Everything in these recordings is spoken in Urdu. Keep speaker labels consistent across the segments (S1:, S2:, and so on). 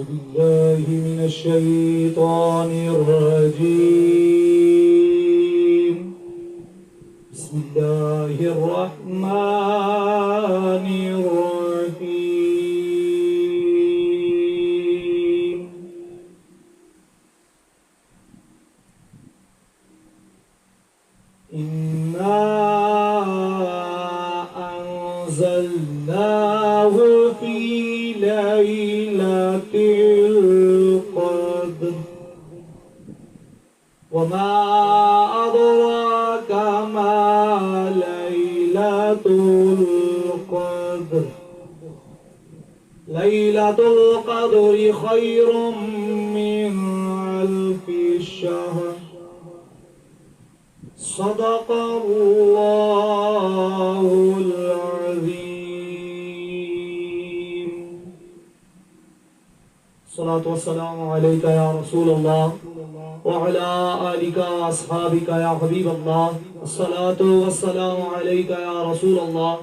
S1: بالله من الشيطان الرجيم. بسم الله الرحمن الرحيم. إنا أنزلناه في ليلة القدر وما أدراك ما ليلة القدر. ليلة القدر خير من ألف شهر. صدق الله العظيم. الصلاة والسلام عليك يا رسول الله وعلى آلك وأصحابك يا حبيب الله. الصلاة والسلام عليك يا رسول الله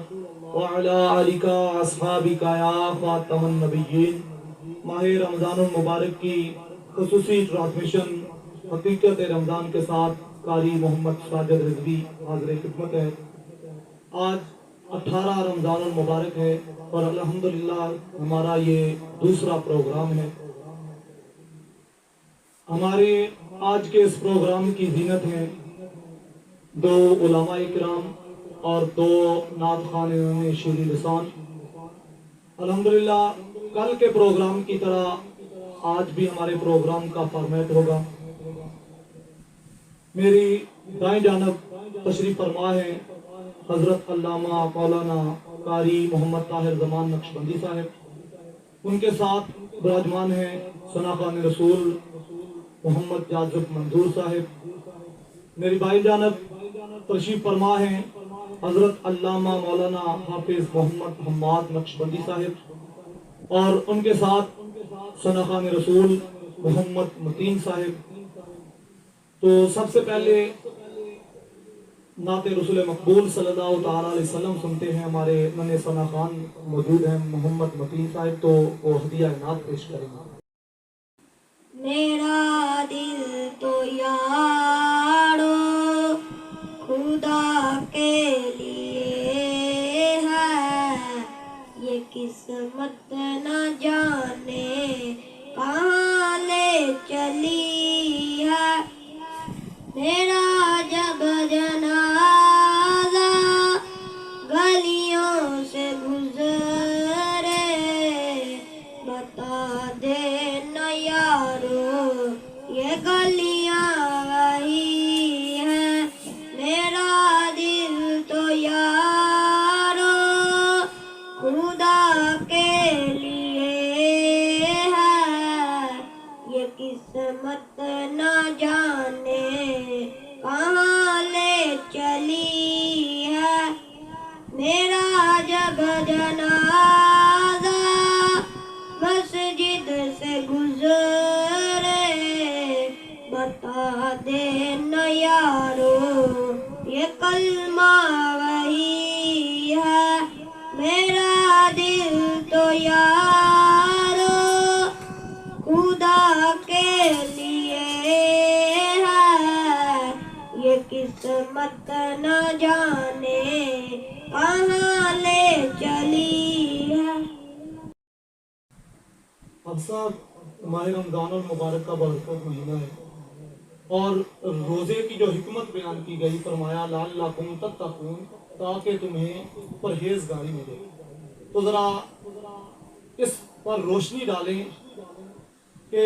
S1: وعلى آلك وأصحابك يا خاتم النبيين. ماہ رمضان المبارک کی خصوصی ٹرانسمیشن حقیقت رمضان کے ساتھ قاری محمد ساجد رضوی حاضر خدمت ہے. آج 18 رمضان المبارک ہے اور الحمدللہ ہمارا یہ دوسرا پروگرام ہے. ہمارے آج کے اس پروگرام کی زینت ہے 2 علماء کرام اور 2 نعت خوانوں شیریں لسان. الحمدللہ کل کے پروگرام کی طرح آج بھی ہمارے پروگرام کا فارمیٹ ہوگا. میری دائیں جانب تشریف فرما ہے حضرت علامہ مولانا قاری محمد طاہر زمان نقشبندی صاحب. ان کے ساتھ براجمان ہیں ثنا خوان رسول محمد جاذب منظور صاحب. میری بائیں جانب تشریف فرما ہیں حضرت علامہ مولانا حافظ محمد حماد نقشبندی صاحب اور ان کے ساتھ ثنا خوان رسول محمد متین صاحب. تو سب سے پہلے نعت رسول مقبول صلی اللہ تعالیٰ علیہ وسلم سنتے ہیں. ہمارے ننے ثنا خوان موجود ہیں محمد متین صاحب, تو وہ ہدیہ نعت پیش کریں گے.
S2: میرا دل تو یارو خدا کے لیے ہے, یہ قسمت نہ جانے کہاں لے چلی ہے. میرا جب جنازہ گلیوں سے گزرے بتا دے نہ یارو یہ گلیاں وہی ہیں. میرا دل تو یارو خدا کے لیے ہے, یہ قسمت نہ جانے کہاں لے چلی ہے. میرا جب جنازہ مسجد سے گزرے بتا دے نہ یارو یہ کلمہ وہی ہے. میرا دل تو یارو خدا کے لیے ہے, یہ قسمت نہ جانے کہاں لے چلی ہے.
S1: اب صاحب ماہ رمضان المبارک کا برکت مہینہ ہے اور روزے کی جو حکمت بیان کی گئی, فرمایا لعلکم تتقون, تاکہ تمہیں پرہیزگاری ملے. تو ذرا اس پر روشنی ڈالیں کہ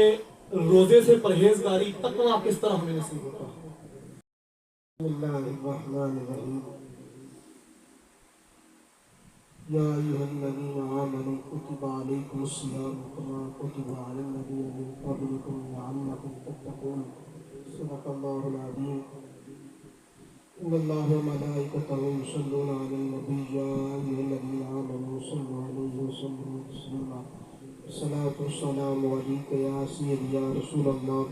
S1: روزے سے پرہیزگاری تقویٰ کس طرح ہمیں نصیب ہوتا ہے.
S3: بسم اللہ الرحمن الرحیم. یا ایھا الذین آمنوا کتب علیکم الصیام کما کتب علی الذین من قبلکم لعلکم تتقون. صدق اللہ العظیم. ان اللہ وملائکتہ یصلون علی النبی یا ایھا الذین آمنوا صلوا علیہ وسلموا تسلیما. الصلاۃ والسلام علیک یا سیدی یا رسول اللہ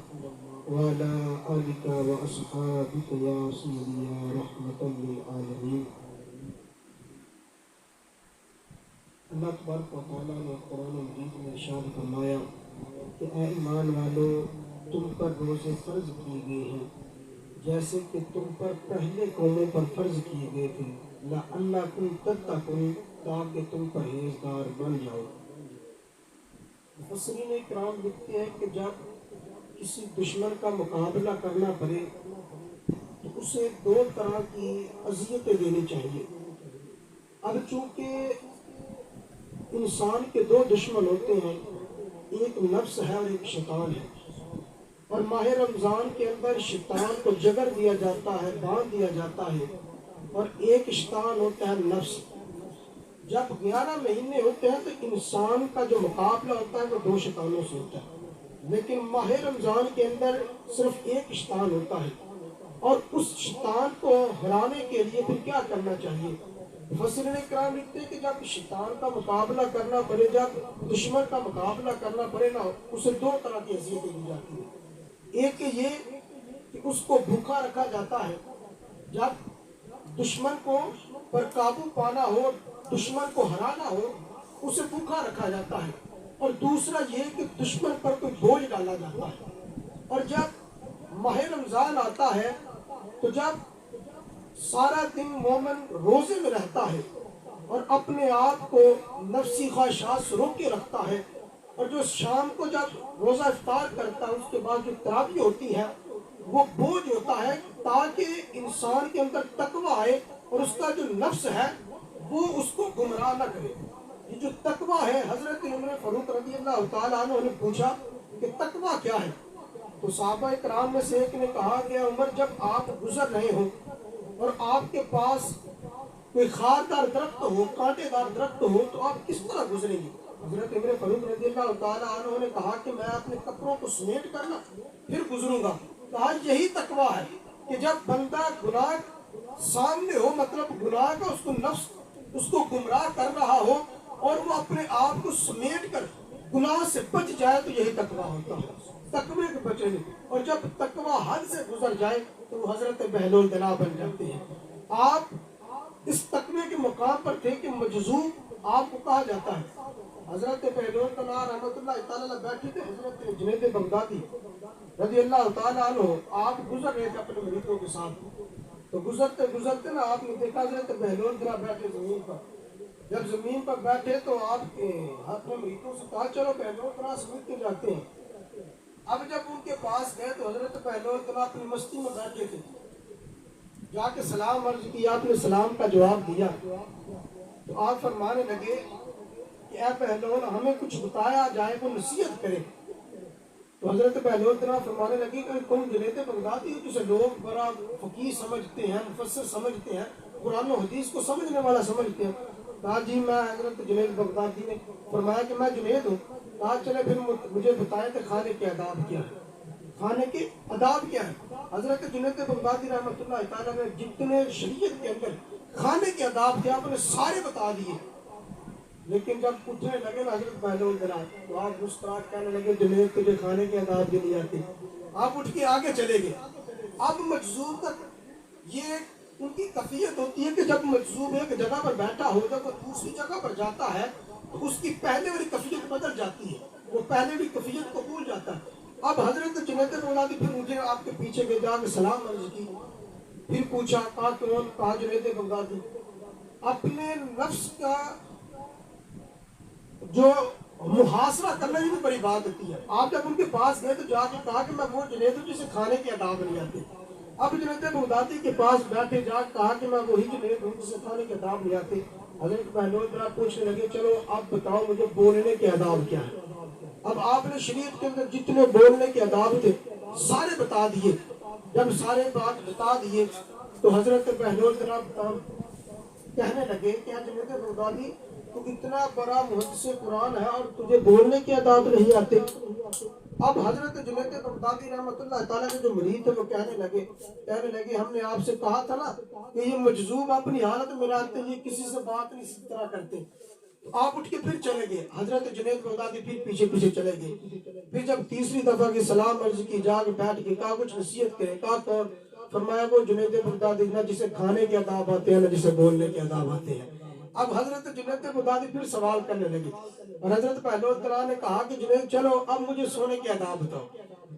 S3: وعلی آلک واصحابک یا سیدی یا رحمۃ للعالمین. اللہ تبارک و تعالیٰ نے قرآن مجید میں ارشاد فرمایا کہ اے ایمان والو تم پر روزے فرض کیے گئے ہیں جیسے کہ تم پر پہلے قوموں پر فرض کیے گئے تھے لعلکم تتقون تاکہ تم پرہیزگار بن جاؤ۔ مفسرین کرام لکھتے ہیں کہ جب کسی دشمن کا مقابلہ کرنا پڑے تو اسے دو طرح کی اذیتیں دینی چاہیے۔ اب چونکہ انسان کے دو دشمن ہوتے ہیں، ایک نفس ہے اور ایک شیطان ہے، اور ماہ رمضان کے اندر شیطان کو جگر دیا جاتا ہے، باندھ دیا جاتا ہے، اور ایک شیطان ہوتا ہے نفس۔ جب 11 مہینے ہوتے ہیں تو انسان کا جو مقابلہ ہوتا ہے وہ دو شیطانوں سے ہوتا ہے، لیکن ماہ رمضان کے اندر صرف ایک شیطان ہوتا ہے، اور اس شیطان کو ہرانے کے لیے پھر کیا کرنا چاہیے؟ مفسرین کرام لکھتے ہیں کہ جب شیطان کا مقابلہ کرنا پڑے، جب دشمن کا مقابلہ کرنا پڑے نا، اسے دو طرح کی اذیتیں دی جاتی ہیں۔ ایک یہ کہ اس کو بھوکا رکھا جاتا ہے، جب دشمن کو پر قابو پانا ہو، دشمن کو ہرانا ہو، اسے بھوکا رکھا جاتا ہے، اور دوسرا یہ کہ دشمن پر کوئی بوجھ ڈالا جاتا ہے۔ اور جب ماہ رمضان آتا ہے تو جب سارا دن مومن روزے میں رہتا ہے اور اپنے آپ کو نفسی خواہشات سے روک کے رکھتا ہے، اور جو شام کو جب روزہ افطار کرتا ہے اس کے بعد جو تراویح ہوتی ہے وہ بوجھ ہوتا ہے تاکہ انسان کے اندر تقویٰ آئے اور اس کا جو نفس ہے وہ اس کو گمراہ نہ کرے۔ یہ جو تقویٰ ہے، حضرت عمر فاروق رضی اللہ تعالیٰ عنہ نے پوچھا کہ تقویٰ کیا ہے؟ تو صحابہ کرام میں سے ایک نے کہا کہ عمر جب آپ گزر رہے ہو اور آپ کے پاس کوئی خاردار درخت ہو، کانٹے دار درخت ہو، تو آپ کس طرح گزریں گے؟ حضرت عمر فاروق رضی اللہ تعالیٰ عنہ نے کہا کہ میں اپنے کپڑوں کو سمیٹ کرنا پھر گزروں گا۔ کہا یہی تقویٰ ہے کہ جب بندہ گناہ سامنے ہو، مطلب گناہ کا اس کو نفس اس کو گمراہ کر رہا ہو اور وہ اپنے آپ کو سمیٹ کر گناہ سے بچ جائے، تو یہی تقویٰ ہوتا ہے، تقوی کے بچے نہیں۔ اور جب تقویٰ حد سے گزر جائے تو وہ حضرت بہلول دلا بن جاتے ہیں۔ آپ اس تقوی کے مقام پر تھے کہ مجذوب آپ کو کہا جاتا ہے۔ حضرت بہلول دلا رحمۃ اللہ تعالیٰ بیٹھے تھے، حضرت جنید بغدادی رضی اللہ تعالیٰ عنہ آپ گزر رہے تھے اپنے مریدوں کے ساتھ، تو گزرتے گزرتے نا آپ نے دیکھا حضرت بہلول دلا بیٹھے زمین پر۔ جب زمین پر بیٹھے تو آپ کے ہاتھ میں مریدوں سے کہا چلو بہلول دلا سمجھ کے جاتے ہیں۔ اب جب ان کے پاس گئے تو حضرت بہلول دلا اپنی مستی میں بیٹھے تھے، جا کے سلام عرض کیا، آپ نے سلام کا جواب دیا تو آپ فرمانے لگے کہ اے بہلول ہمیں کچھ بتایا جائے، وہ نصیحت کرے۔ تو حضرت بہلول دلا فرمانے لگے کہ تم جنید بغدادی ہو جسے لوگ بڑا فقیہ سمجھتے ہیں، مفسر سمجھتے ہیں، قرآن و حدیث کو سمجھنے والا سمجھتے ہیں؟ کہا جی میں حضرت جنید بغدادی نے فرمایا کہ میں جنید ہوں۔ کہا چلے پھر مجھے بتائیں کہ کھانے کے آداب کیا ہے، کھانے کے آداب کیا ہے؟ حضرت جنید بغدادی رحمۃ اللہ تعالیٰ نے جتنے شریعت کے اندر کھانے کے آداب تھے آپ نے سارے بتا دیے، لیکن جب اٹھنے لگے نا حضرت بہلول دلا تو آپ مسکرا کہنے لگے جنید تجھے کھانے کے آداب بھی نہیں آتے۔ آپ اٹھ کے آگے چلے گئے۔ اب مجذوب تک یہ ان کی کیفیت ہوتی ہے کہ جب مجذوب ایک جگہ پر بیٹھا ہو، جب وہ دوسری جگہ پر جاتا ہے تو اس کی پہلے والی کیفیت بدل جاتی ہے، وہ پہلے والی کیفیت کو بھول جاتا ہے۔ اب حضرت جنید بغدادی پھر مجھے آپ کے پیچھے گئے، جا کے سلام عرض کی، پھر پوچھا کہا کون؟ کہا جنید بغدادی۔ اپنے نفس کا جو محاصرہ کرنا یہ بھی بڑی بات ہوتی ہے۔ آپ جب ان کے پاس گئے تو جا کے کہا کہ میں وہ جنید ہوں جسے کھانے کے آداب نہیں آتے۔ اب جنید بغدادی کے پاس بیٹھے جا کے کہا کہ میں وہی جنید ہوں جسے کھانے کے آداب نہیں آتے۔ حضرت بہلول دلا پوچھنے لگے چلو اب بتاؤ مجھے بولنے کے آداب کیا ہے؟ اب آپ نے شریعت کے اندر جتنے بولنے کے آداب تھے سارے بتا دیے۔ جب سارے بات بتا دیے تو حضرت بہلول دلا کہنے لگے کہ جنید بغدادی تو اتنا بڑا محدث قرآن ہے اور تجھے بولنے کے آداب نہیں آتے۔ اب حضرت جنید بغدادی رحمۃ اللہ تعالیٰ کے جو مرید تھے وہ کہنے لگے ہم نے آپ سے کہا تھا نا کہ یہ مجذوب اپنی حالت میں رہتے ہیں، یہ کسی سے بات نہیں اس طرح کرتے۔ آپ اٹھ کے پھر چلے گئے، حضرت جنید بغدادی پھر پیچھے پیچھے چلے گئے۔ پھر جب تیسری دفعہ کی سلام عرض کی، جا کے بیٹھ کے کہا کچھ نصیحت کرے۔ کہا کون؟ فرمایا وہ جنید بغدادی نہ جسے کھانے کے آداب آتے ہیں نہ جسے بولنے کے آداب آتے ہیں۔ اب حضرت جنید بغدادی پھر سوال کرنے لگے اور حضرت پہلوان تعالیٰ نے کہا کہ جنید چلو اب مجھے سونے کے آداب بتاؤ.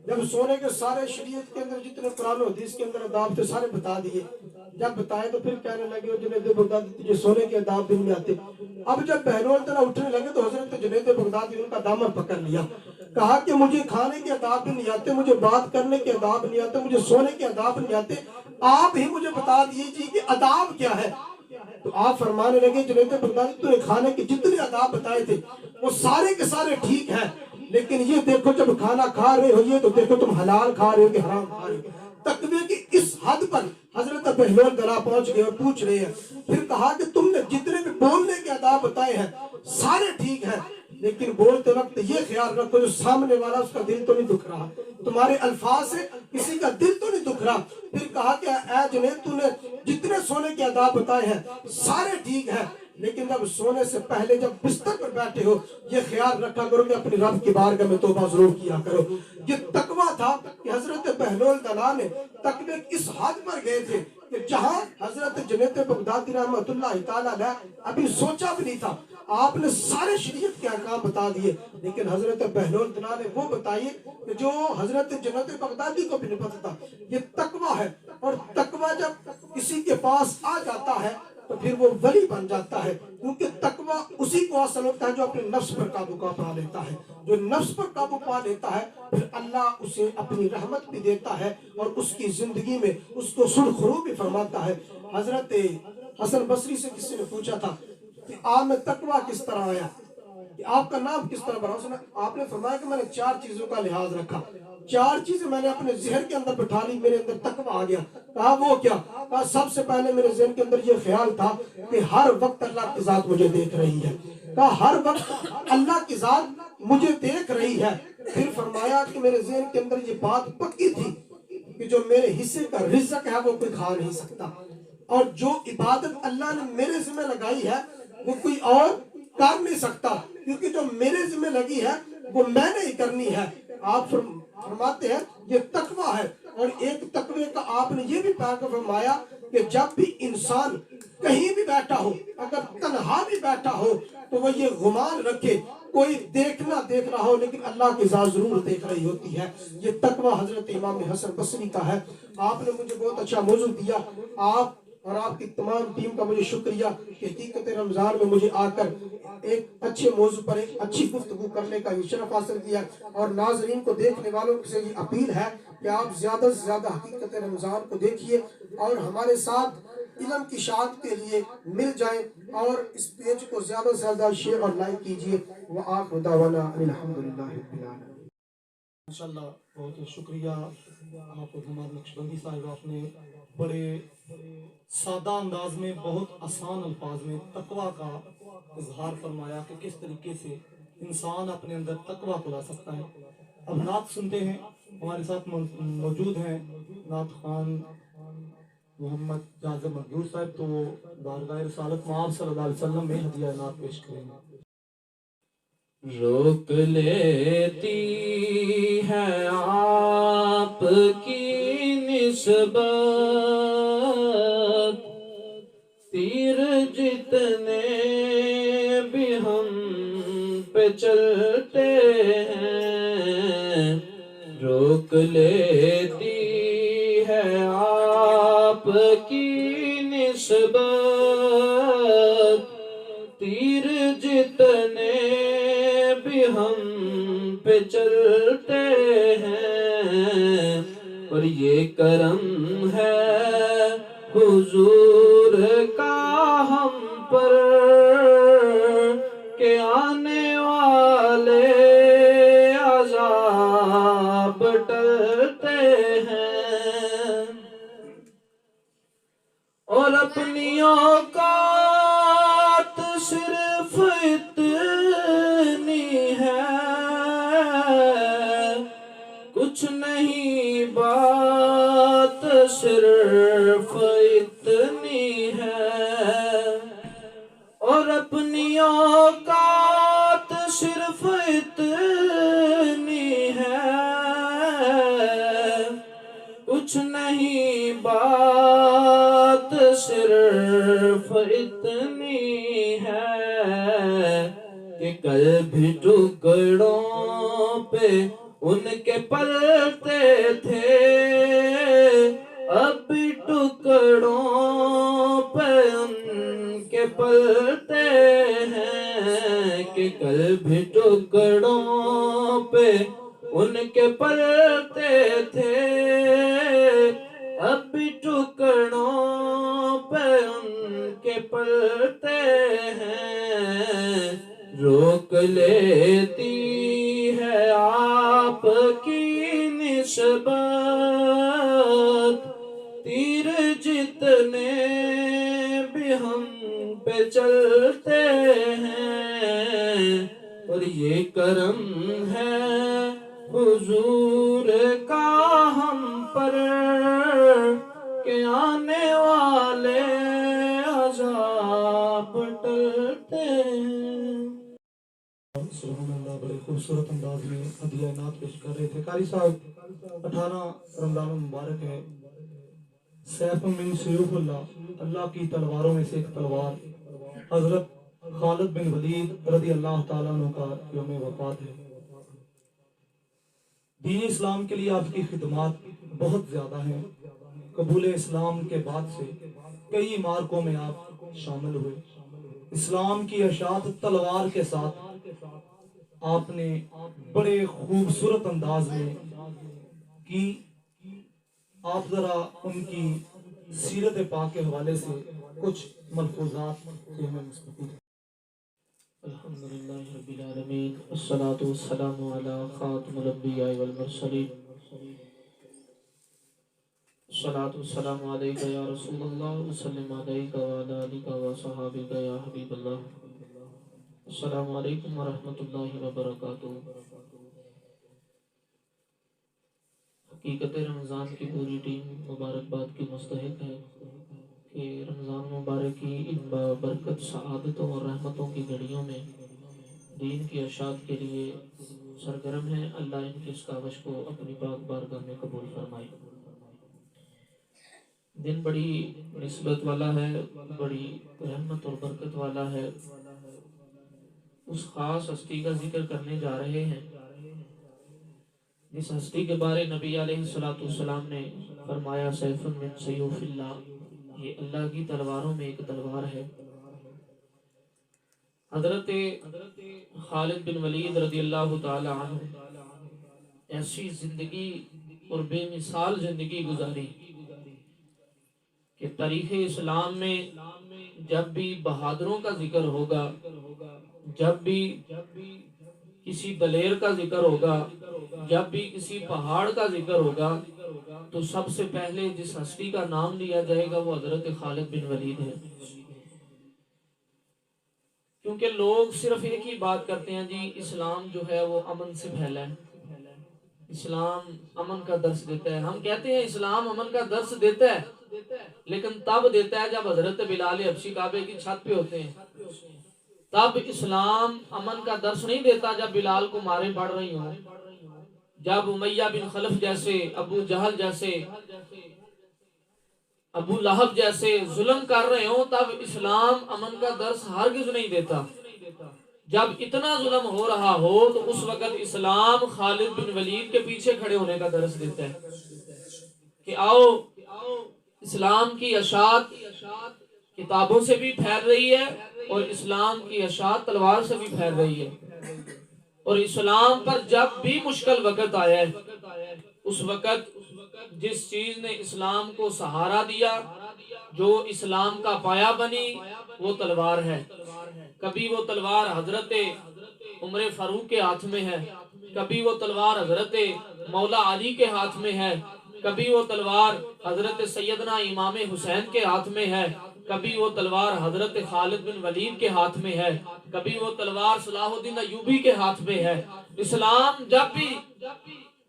S3: جب سونے کے سارے شریعت کے اندر جتنے قرآن و حدیث کے اندر آداب تھے سارے بتا دیے. جب بتائے تو پھر کہنے لگے جنید بغدادی تجھے سونے کے آداب بھی نہیں آتے. اب جب پہلوان تعالیٰ اٹھنے لگے تو حضرت جنید بغدادی نے ان کا دامن پکڑ لیا. کہا کہ مجھے کھانے کے آداب بھی نہیں آتے, مجھے بات کرنے کے آداب نہیں آتے, مجھے سونے کے آداب نہیں آتے, آپ ہی مجھے بتا دیجیے کہ آداب کیا ہے. تو آپ فرمانے لگے جنید بغدادی تو نے کھانے کے جتنے آداب بتائے تھے وہ سارے کے سارے ٹھیک ہیں, لیکن یہ دیکھو جب کھانا کھا رہے ہو یہ تو دیکھو تم حلال کھا رہے ہو کہ حرام کھا رہے ہو. تقوی کی اس حد پر حضرت بہلول دلا پہنچ گئے اور پوچھ رہے ہیں. پھر کہا کہ تم نے جتنے بھی بولنے کے آداب بتائے ہیں سارے ٹھیک ہیں, لیکن بولتے وقت یہ خیال رکھو جو سامنے والا اس کا دل تو نہیں دکھ رہا, تمہارے الفاظ سے کسی کا دل تو نہیں دکھ رہا. پھر کہا کہ اے جنید تو نے جتنے سونے کے آداب بتائے ہیں سارے ٹھیک ہیں, لیکن جب سونے سے پہلے جب بستر پر بیٹھے ہو یہ خیال رکھا کرو کہ اپنی رب کی بارگاہ میں توبہ ضرور کیا کرو. یہ تقویٰ تھا کہ حضرت بہلول دلال نے تقوی اس حد پر گئے تھے کہ جہاں حضرت جنید بغدادی رحمۃ اللہ تعالیٰ علیہ ابھی سوچا بھی نہیں تھا, آپ نے سارے شریعت کے احکام بتا دیے, لیکن حضرت بہلول دلال نے وہ بتائیے کہ جو حضرت جنید بغدادی کو بھی نہیں پتا تھا. یہ تقویٰ ہے, اور تقویٰ جب کسی کے پاس آ جاتا ہے تو پھر وہ ولی بن جاتا ہے, کیونکہ تقویٰ اسی کو حاصل ہوتا ہے جو اپنے نفس پر قابو پا لیتا ہے. جو نفس پر قابو پا لیتا ہے پھر اللہ اسے اپنی رحمت بھی دیتا ہے اور اس کی زندگی میں اس کو سرخرو بھی فرماتا ہے. حضرت حسن بصری سے کسی نے پوچھا تھا کہ آپ میں تقویٰ کس طرح آیا, کہ آپ کا نام کس طرح بنا. آپ نے فرمایا کہ میں نے 4 چیزوں کا لحاظ رکھا, 4 چیزیں میں نے اپنے ذہن کے اندر بٹھا لی, میرے اندر تقویٰ آ گیا. کہا وہ کیا؟ کہا سب سے پہلے میرے ذہن کے اندر یہ خیال تھا کہ ہر وقت اللہ کی ذات مجھے دیکھ رہی ہے. کہا ہر وقت اللہ کی ذات مجھے دیکھ رہی ہے. پھر فرمایا کہ میرے ذہن کے اندر یہ بات پکی تھی کہ جو میرے حصے کا رزق ہے وہ کوئی کھا نہیں سکتا, اور جو عبادت اللہ نے میرے ذمہ لگائی ہے وہ کوئی اور کر نہیں سکتا, کیونکہ جو میرے ذمہ لگی ہے وہ میں نے ہی کرنی ہے. آپ فرماتے ہیں یہ تقویٰ ہے. اور ایک تقوی کا آپ نے یہ بھی فرمایا کہ جب بھی انسان کہیں بھی بیٹھا ہو, اگر تنہا بھی بیٹھا ہو تو وہ یہ گمان رکھے کوئی دیکھ رہا ہو لیکن اللہ کی ذات ضرور دیکھ رہی ہوتی ہے. یہ تقویٰ حضرت امام حسن بصری کا ہے. آپ نے مجھے بہت اچھا موضوع دیا. آپ اور آپ کی تمام ٹیم کا مجھے شکریہ کہ حقیقت رمضان میں مجھے آ کر ایک اچھے موضوع پر ایک اچھی گفتگو کرنے کا یہ شرف حاصل کیا. اور ناظرین کو, دیکھنے والوں سے یہ اپیل ہے کہ آپ زیادہ سے زیادہ حقیقت رمضان کو دیکھیے اور ہمارے ساتھ علم کی اشاعت کے لیے مل جائیں, اور اس پیج کو زیادہ سے زیادہ شیئر اور لائک کیجیے. وآخر دعوانا الحمدللہ رب العالمین.
S1: ماشاءاللہ بہت شکریہ حافظ حماد نقشبندی صاحب, آپ نے بڑے سادہ انداز میں بہت آسان الفاظ میں تقویٰ کا اظہار فرمایا کہ کس طریقے سے انسان اپنے اندر تقویٰ کو لا سکتا ہے. اب نعت سنتے ہیں. ہمارے ساتھ موجود ہیں نعت خوان محمد جازم مقدور صاحب, تو وہ بارگاہ رسالت مآب صلی اللہ علیہ وسلم میں ہدیہ نعت پیش کریں گے.
S4: روک لیتی ہے آپ کی نسبت تیر جتنے بھی ہم پہ چلتے ہیں. روک لیتی ہے آپ کی نسبت تیر جتنے بھی ہم پہ چلتے ہیں. اور یہ کرم ہے حضور کا ہم پر کہ آنے والے عذاب ٹلتے ہیں. اور اپنی اوقات صرف اتنی ہے, کچھ نہیں بات صرف اتنی ہے. اور اپنی اوقات صرف اتنی ہے, کچھ نہیں بات صرف اتنی کل بھی ٹکڑوں پہ ان کے پلتے تھے، اب بھی ٹکڑوں پہ ان کے پلتے ہیں، کہ کل بھی ٹکڑوں پہ ان کے پلتے تھے، اب بھی ٹکڑوں پہ ان کے پلتے ہیں۔ روک لیتی ہے آپ کی نسبت تیر جتنے بھی ہم پہ چلتے ہیں، اور یہ کرم ہے حضور کا ہم پر کہ آنے والے عذاب ٹلتے ہیں۔
S1: سبحان اللہ، بڑے خوبصورت انداز میں ہدیہ نعت پیش کر رہے تھے قاری صاحب۔ 18 رمضان المبارک ہے، سیف من سیوف اللہ، اللہ کی تلواروں میں سے ایک تلوار حضرت خالد بن ولید رضی اللہ تعالیٰ عنہ کا یوم وفات ہے۔ دین اسلام کے لیے آپ کی خدمات بہت زیادہ ہیں۔ قبول اسلام کے بعد سے کئی معرکوں میں آپ شامل ہوئے۔ اسلام کی اشاعت تلوار کے ساتھ آپ نے بڑے خوبصورت انداز میں کی۔ آپ ذرا ان کی سیرت پاک کے حوالے سے کچھ ملفوظات سے ہمیں مستفید۔
S4: الحمدللہ رب العالمین، والصلاة والسلام علی خاتم الانبیاء والمرسلین، الصلاة والسلام علیک یا رسول اللہ، وسلم علیک وعلی آلک وصحابک یا حبیب اللہ۔ السلام علیکم ورحمۃ اللہ وبرکاتہ۔ حقیقت رمضان کی پوری ٹیم مبارکباد کی مستحق ہے کہ رمضان مبارک کی ان برکت سعادتوں اور رحمتوں کی گھڑیوں میں دین کی اشاعت کے لیے سرگرم ہیں۔ اللہ ان کی اس کاوش کو اپنی پاک بارگاہ میں قبول فرمائے۔ دن بڑی نسبت والا ہے، بڑی رحمت اور برکت والا ہے۔ اس خاص ہستی کا ذکر کرنے جا رہے ہیں جس ہستی کے بارے نبی علیہ السلام نے فرمایا سیف من سیوف اللہ، یہ اللہ کی تلواروں میں ایک تلوار ہے۔ حضرت خالد بن ولید رضی اللہ تعالی عنہ ایسی زندگی اور بے مثال زندگی گزاری کہ تاریخ اسلام میں جب بھی بہادروں کا ذکر ہوگا، جب بھی کسی دلیر کا ذکر ہوگا، جب بھی کسی پہاڑ کا ذکر ہوگا، تو سب سے پہلے جس ہستی کا نام لیا جائے گا وہ حضرت خالد بن ولید ہے۔ کیونکہ لوگ صرف ایک ہی بات کرتے ہیں، جی اسلام جو ہے وہ امن سے پھیلا ہے، اسلام امن کا درس دیتا ہے۔ ہم کہتے ہیں اسلام امن کا درس دیتا ہے، لیکن تب دیتا ہے جب حضرت بلال حبشی کعبے کی چھت پہ ہوتے ہیں۔ تب اسلام امن کا درس نہیں دیتا جب بلال کو مارے پڑ رہی ہوں، جب امیہ بن خلف جیسے، ابو جہل جیسے، ابو لہب جیسے ظلم کر رہے ہوں، تب اسلام امن کا درس ہرگز نہیں دیتا۔ جب اتنا ظلم ہو رہا ہو تو اس وقت اسلام خالد بن ولید کے پیچھے کھڑے ہونے کا درس دیتا ہے کہ آؤ، اسلام کی اشاعت کتابوں سے بھی پھیل رہی ہے اور اسلام کی اشاعت تلوار سے بھی پھیل رہی ہے۔ اور اسلام پر جب بھی مشکل وقت آیا ہے، اس وقت جس چیز نے اسلام کو سہارا دیا، جو اسلام کا پایا بنی، وہ تلوار ہے۔ کبھی وہ تلوار حضرت عمر فاروق کے ہاتھ میں ہے، کبھی وہ تلوار حضرت مولا علی کے ہاتھ میں ہے، کبھی وہ تلوار حضرت سیدنا امام حسین کے ہاتھ میں ہے، کبھی وہ تلوار حضرت خالد بن ولید کے ہاتھ میں ہے، کبھی وہ تلوار صلاح الدین ایوبی کے ہاتھ میں ہے۔ اسلام جب بھی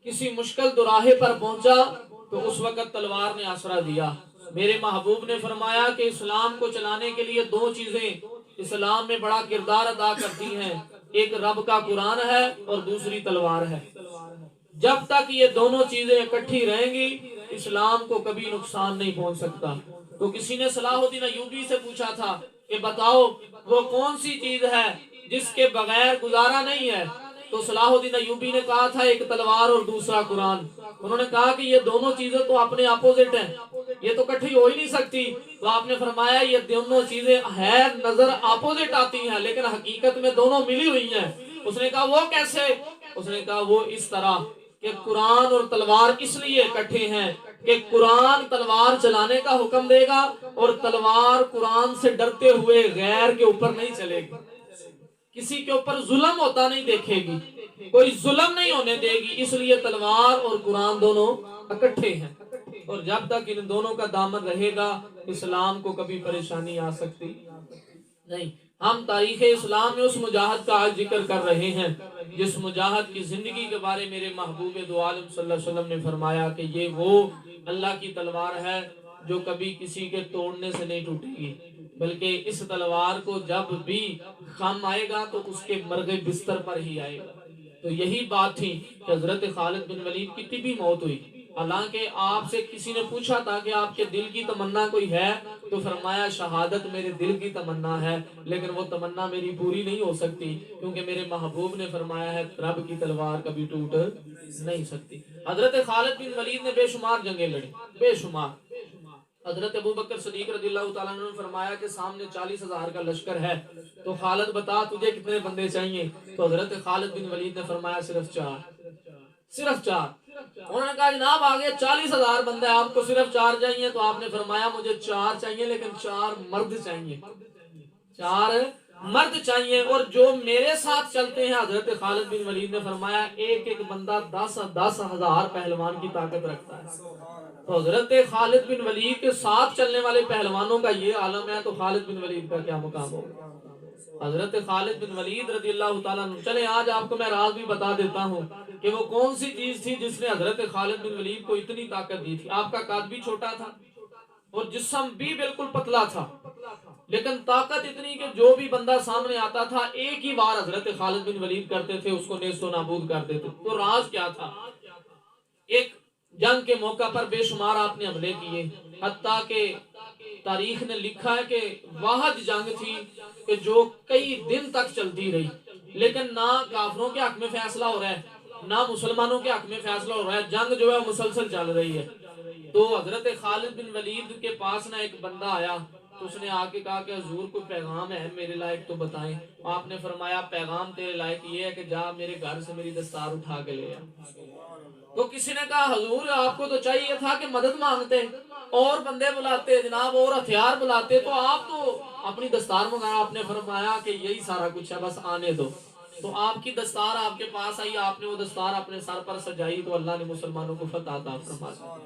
S4: کسی مشکل دراہے پر پہنچا تو اس وقت تلوار نے آسرا دیا۔ میرے محبوب نے فرمایا کہ اسلام کو چلانے کے لیے دو چیزیں اسلام میں بڑا کردار ادا کرتی ہیں، ایک رب کا قرآن ہے اور دوسری تلوار ہے۔ جب تک یہ دونوں چیزیں اکٹھی رہیں گی اسلام کو کبھی نقصان نہیں پہنچ سکتا۔ تو کسی نے صلاح الدین ایوبی سے پوچھا تھا کہ بتاؤ وہ کون سی چیز ہے جس کے بغیر گزارا نہیں ہے. تو صلاح الدین ایوبی نے کہا تھا ایک تلوار اور دوسرا قرآن. انہوں نے کہا کہ یہ دونوں چیزیں تو اپنے اپوزٹ ہیں, یہ تو کٹھی ہو ہی نہیں سکتی. تو آپ نے فرمایا یہ دونوں چیزیں ہے نظر اپوزٹ آتی ہیں لیکن حقیقت میں دونوں ملی ہوئی ہیں. اس نے کہا وہ کیسے؟ اس نے کہا وہ اس طرح کہ قرآن اور تلوار اس لیے اکٹھے ہیں کہ قرآن تلوار چلانے کا حکم دے گا اور تلوار قرآن سے ڈرتے ہوئے غیر کے اوپر نہیں چلے گی, کسی کے اوپر ظلم ہوتا نہیں دیکھے گی, کوئی ظلم نہیں ہونے دے گی. اس لیے تلوار اور قرآن دونوں اکٹھے ہیں, اور جب تک ان دونوں کا دامن رہے گا اسلام کو کبھی پریشانی آ سکتی نہیں. ہم تاریخ اسلام میں اس مجاہد کا آج ذکر کر رہے ہیں جس مجاہد کی زندگی کے بارے میرے محبوب دو عالم صلی اللہ علیہ وسلم نے فرمایا کہ یہ وہ اللہ کی تلوار ہے جو کبھی کسی کے توڑنے سے نہیں ٹوٹے گی, بلکہ اس تلوار کو جب بھی خم آئے گا تو اس کے مرغے بستر پر ہی آئے گا. تو یہی بات تھی کہ حضرت خالد بن ولید کی طبی موت ہوئی. حالانکہ آپ سے کسی نے پوچھا تھا کہ آپ کے دل کی تمنا کوئی ہے, تو فرمایا شہادت میرے دل کی تمنا ہے لیکن وہ تمنا میری پوری نہیں ہو سکتی کیونکہ میرے محبوب نے فرمایا ہے رب کی تلوار کبھی ٹوٹ نہیں سکتی. حضرت خالد بن ولید نے بے شمار جنگیں لڑی, بے شمار. حضرت ابوبکر صدیق رضی اللہ تعالیٰ عنہ نے فرمایا کہ سامنے 40,000 کا لشکر ہے تو خالد بتا تجھے کتنے بندے چاہیے؟ تو حضرت خالد بن ولید نے فرمایا صرف 4, صرف 4. انہوں نے کہا جناب آگے 40,000 بندے آپ کو صرف 4 چاہیے, تو آپ نے فرمایا مجھے 4 چاہیے لیکن 4 مرد چاہیے, 4 مرد چاہیے اور جو میرے ساتھ چلتے ہیں. حضرت خالد بن ولید نے فرمایا ایک ایک بندہ 10,000 پہلوان کی طاقت رکھتا ہے. تو حضرت خالد بن ولید کے ساتھ چلنے والے پہلوانوں کا یہ عالم ہے, تو خالد بن ولید کا کیا مقام ہوگا؟ حضرت خالد بن ولید رضی اللہ تعالیٰ عنہ. چلے آج آپ کو میں راز بھی بتا دیتا ہوں کہ وہ کون سی چیز تھی جس نے حضرت خالد بن ولید کو اتنی طاقت دی تھی. آپ کا قد بھی چھوٹا تھا اور جسم بھی بالکل پتلا تھا, لیکن طاقت اتنی کہ جو بھی بندہ سامنے آتا تھا ایک ہی بار حضرت خالد بن ولید کرتے تھے اس کو نیست و نابود کر دیتے. تو راز کیا تھا؟ ایک جنگ کے موقع پر بے شمار آپ نے حملے کیے, حتیٰ کہ تاریخ نے لکھا ہے کہ واحد جنگ تھی کہ جو کئی دن تک چلتی رہی, لیکن نہ کافروں کے حق میں فیصلہ ہو رہا ہے نہ مسلمانوں کے حق میں فیصلہ ہو رہا ہے, جنگ جو ہے مسلسل چل رہی ہے. تو حضرت خالد بن ولید کے پاس نہ ایک بندہ آیا تو اس نے آ کے کہا کہ حضور کوئی پیغام ہے میرے لائق تو بتائیں. آپ نے فرمایا پیغام تیرے لائق یہ ہے کہ جا میرے گھر سے میری دستار اٹھا کے لے آ. تو کسی نے کہا حضور آپ کو تو چاہیے تھا کہ مدد مانگتے اور بندے بلاتے جناب اور ہتھیار بلاتے, تو آپ تو اپنی دستار منگایا. آپ نے فرمایا کہ یہی سارا کچھ ہے بس آنے دو. تو آپ کی دستار آپ کے پاس آئی, آپ نے وہ دستار اپنے سر پر سجائی تو اللہ نے مسلمانوں کو فتح عطا فرمایا.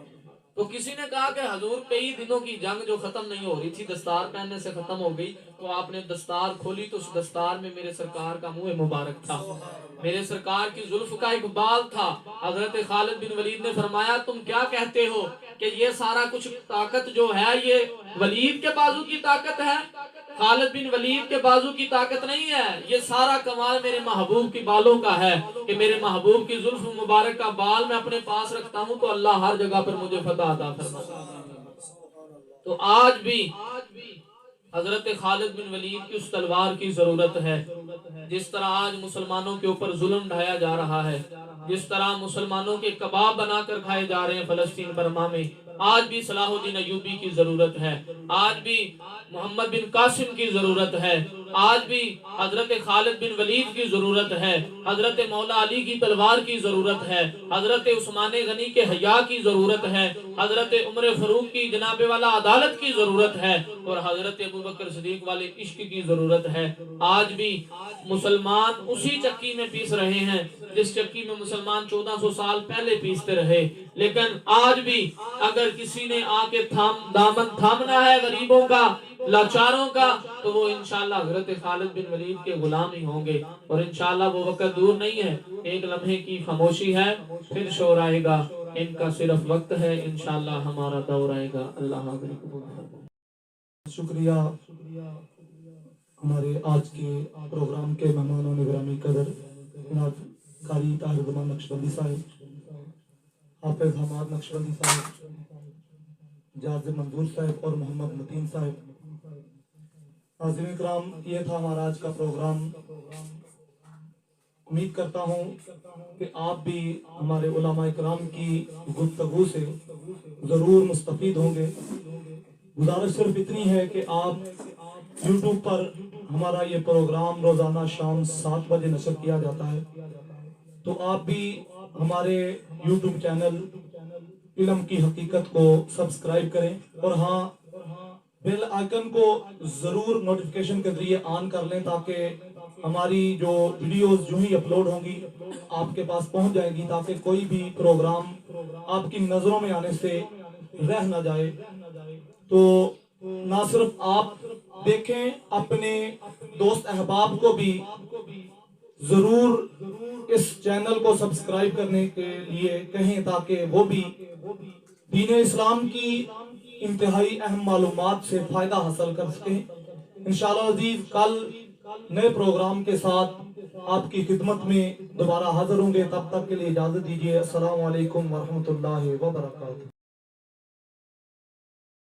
S4: تو کسی نے کہا کہ حضور کئی دنوں کی جنگ جو ختم نہیں ہو رہی تھی دستار پہننے سے ختم ہو گئی, تو آپ نے دستار کھولی تو اس دستار میں میرے سرکار کا منہ مبارک تھا, میرے سرکار کی زلف کا ایک بال تھا. حضرت خالد بن ولید نے فرمایا تم کیا کہتے ہو کہ یہ سارا کچھ طاقت جو ہے یہ ولید کے بازو کی طاقت ہے؟ خالد بن ولید کے بازو کی طاقت نہیں ہے, یہ سارا کمال میرے محبوب کی بالوں کا ہے کہ میرے محبوب کی زلف مبارک کا بال میں اپنے پاس رکھتا ہوں تو اللہ ہر جگہ پر مجھے فتح عطا فرماتا ہے. تو آج بھی حضرت خالد بن ولید کی اس تلوار کی ضرورت ہے. جس طرح آج مسلمانوں کے اوپر ظلم ڈھایا جا رہا ہے, جس طرح مسلمانوں کے کباب بنا کر کھائے جا رہے ہیں فلسطین برما میں, آج بھی صلاح الدین ایوبی کی ضرورت ہے, آج بھی محمد بن قاسم کی ضرورت ہے, آج بھی حضرت خالد بن ولید کی ضرورت ہے, حضرت مولا علی کی تلوار کی ضرورت ہے, حضرت عثمان غنی کے حیا کی ضرورت ہے, حضرت عمر فاروق کی جناب والا عدالت کی ضرورت ہے, اور حضرت ابوبکر صدیق والے عشق کی ضرورت ہے. آج بھی مسلمان اسی چکی میں پیس رہے ہیں جس چکی میں مسلمان 1400 سال پہلے پیستے رہے, لیکن آج بھی اگر کسی نے آ کے دامن تھامنا ہے غریبوں کا لاچاروں کا تو وہ انشاءاللہ حضرت خالد بن ولید کے غلام ہی ہوں گے, اور انشاءاللہ وہ وقت دور نہیں ہے, ایک لمحے کی خاموشی ہے پھر شور آئے گا, ان کا صرف وقت ہے, انشاءاللہ ہمارا دور آئے گا. اللہ حافظ.
S1: شکریہ ہمارے آج کے پروگرام کے مہمانوں نگرامی قدر جناب قاری طاہر زمان نقشبندی صاحب, حافظ حماد نقشبندی صاحب, جاذب منظور صاحب اور محمد متین صاحب. ناظرین کرام یہ تھا ہمارا آج کا پروگرام. امید کرتا ہوں کہ آپ بھی ہمارے علماء اکرام کی گفتگو سے ضرور مستفید ہوں گے۔ گزارش صرف اتنی ہے کہ آپ یوٹیوب پر ہمارا یہ پروگرام روزانہ شام 7 بجے نشر کیا جاتا ہے، تو آپ بھی ہمارے یوٹیوب چینل علم کی حقیقت کو سبسکرائب کریں، اور ہاں بیل آئیکن کو ضرور نوٹیفیکیشن کے ذریعے آن کر لیں تاکہ ہماری جو ویڈیوز جو ہی اپلوڈ ہوں گی آپ کے پاس پہنچ جائے گی، تاکہ کوئی بھی پروگرام آپ کی نظروں میں آنے سے رہ نہ جائے۔ تو نہ صرف آپ دیکھیں، اپنے دوست احباب کو بھی ضرور اس چینل کو سبسکرائب کرنے کے لیے کہیں تاکہ وہ بھی دین اسلام کی انتہائی اہم معلومات سے فائدہ حاصل کر سکیں۔ انشاءاللہ عزیز کل نئے پروگرام کے ساتھ آپ کی خدمت میں دوبارہ حاضر ہوں گے، تب تک کے لیے اجازت دیجیے۔ السلام علیکم ورحمۃ اللہ وبرکاتہ۔